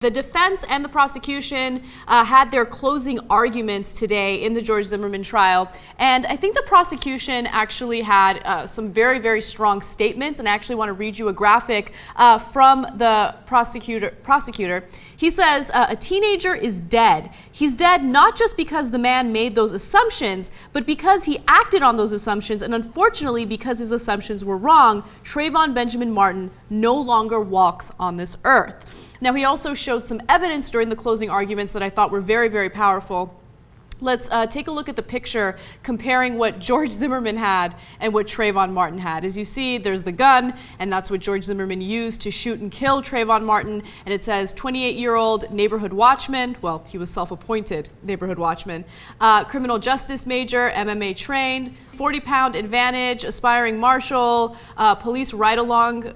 The defense and the prosecution had their closing arguments today in the George Zimmerman trial. And I think the prosecution actually had some very, very strong statements. And I actually want to read you a graphic from the prosecutor. He says, a teenager is dead. He's dead not just because the man made those assumptions, but because he acted on those assumptions. And unfortunately, because his assumptions were wrong, Trayvon Benjamin Martin no longer walks on this earth. Now, he also showed some evidence during the closing arguments that I thought were very, very powerful. Let's take a look at the picture comparing what George Zimmerman had and what Trayvon Martin had. As you see, there's the gun, and that's what George Zimmerman used to shoot and kill Trayvon Martin. And it says 28-year-old neighborhood watchman. Well, he was self-appointed neighborhood watchman. Criminal justice major, MMA trained, 40-pound advantage, aspiring marshal, police ride-along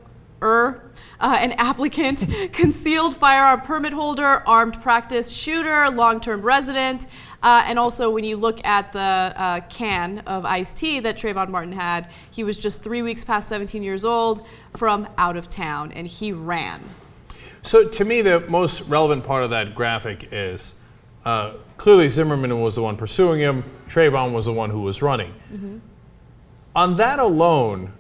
an applicant, concealed firearm permit holder, armed practice shooter, long-term resident, and also when you look at the can of iced tea that Trayvon Martin had, he was just 3 weeks past 17 years old from out of town, and he ran. So to me, the most relevant part of that graphic is clearly Zimmerman was the one pursuing him, Trayvon was the one who was running. Mm-hmm. On that alone,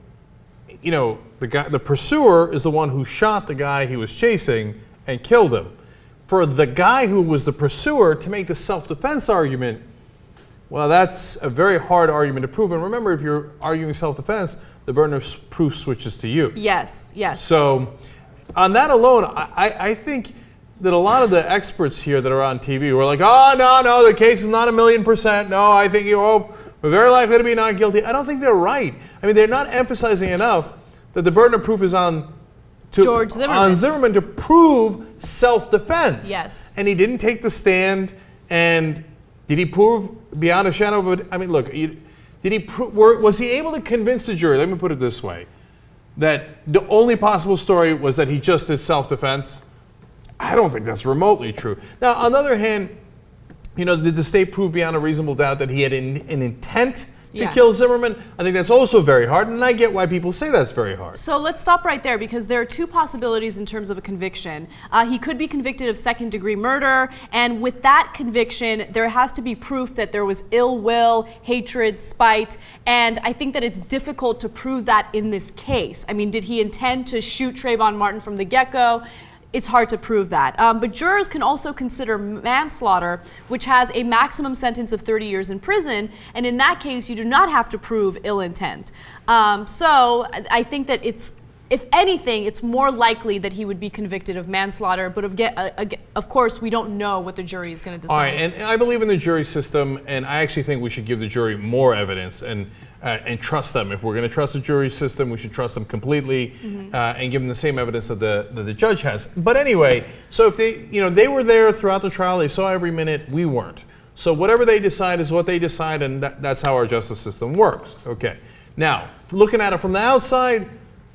you know, the pursuer is the one who shot the guy he was chasing and killed him. For the guy who was the pursuer to make the self-defense argument, well, that's a very hard argument to prove. And remember, if you're arguing self-defense, the burden of proof switches to you. Yes, yes. So on that alone, I think that a lot of the experts here that are on TV were like, oh, no, the case is not 1,000,000%. No, I think we're very likely to be not guilty. I don't think they're right. I mean, they're not emphasizing enough that the burden of proof is on George Zimmerman to prove self-defense. Yes. And he didn't take the stand. And did he prove beyond a shadow of a... I mean, look, was he able to convince the jury, let me put it this way, that the only possible story was that he just did self-defense? I don't think that's remotely true. Now, on the other hand, you know, did the state prove beyond a reasonable doubt that he had an intent to kill Zimmerman? I think that's also very hard, and I get why people say that's very hard. So let's stop right there, because there are two possibilities in terms of a conviction. He could be convicted of second-degree murder, and with that conviction, there has to be proof that there was ill will, hatred, spite, and I think that it's difficult to prove that in this case. I mean, did he intend to shoot Trayvon Martin from the get-go? It's hard to prove that. But jurors can also consider manslaughter, which has a maximum sentence of 30 years in prison. And in that case, you do not have to prove ill intent. So I think that if anything, it's more likely that he would be convicted of manslaughter. But of course, we don't know what the jury is going to decide. All right, and I believe in the jury system, and I actually think we should give the jury more evidence and trust them. If we're going to trust the jury system, we should trust them completely, and give them the same evidence that the judge has. But anyway, so if they were there throughout the trial, they saw every minute, we weren't. So whatever they decide is what they decide, and that's how our justice system works. Okay. Now, looking at it from the outside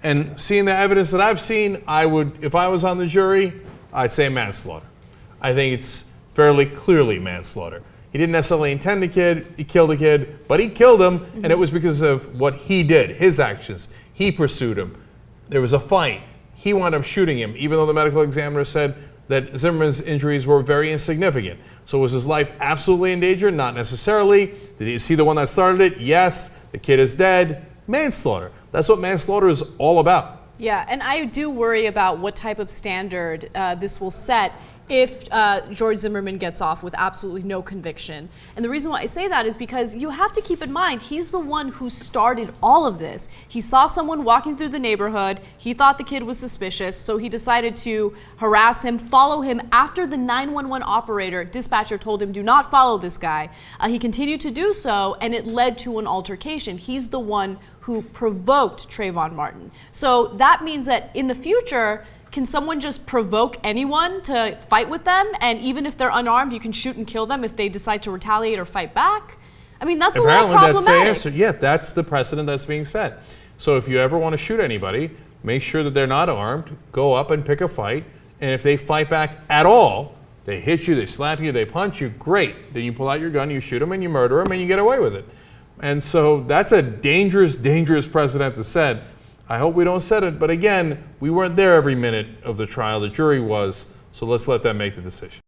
and seeing the evidence that I've seen, I would, if I was on the jury, I'd say manslaughter. I think it's fairly clearly manslaughter. He didn't necessarily intend the kid, he killed the kid, but he killed him, and it was because of what he did, his actions. He pursued him. There was a fight. He wound up shooting him, even though the medical examiner said that Zimmerman's injuries were very insignificant. So was his life absolutely in danger? Not necessarily. Did he see the one that started it? Yes. The kid is dead. Manslaughter. That's what manslaughter is all about. Yeah, and I do worry about what type of standard this will set if George Zimmerman gets off with absolutely no conviction. And the reason why I say that is because you have to keep in mind, he's the one who started all of this. He saw someone walking through the neighborhood, he thought the kid was suspicious, so he decided to harass him, follow him after the 911 dispatcher told him, do not follow this guy. He continued to do so, and it led to an altercation. He's the one who provoked Trayvon Martin. So that means that in the future, can someone just provoke anyone to fight with them? And even if they're unarmed, you can shoot and kill them if they decide to retaliate or fight back? I mean, that's apparently a little problematic. That's the answer. Yeah, that's the precedent that's being set. So if you ever want to shoot anybody, make sure that they're not armed, go up and pick a fight, and if they fight back at all, they hit you, they slap you, they punch you, great. Then you pull out your gun, you shoot them, and you murder them, and you get away with it. And so that's a dangerous, dangerous precedent to set. I hope we don't set it, but again, we weren't there every minute of the trial. The jury was, So let's let them make the decision.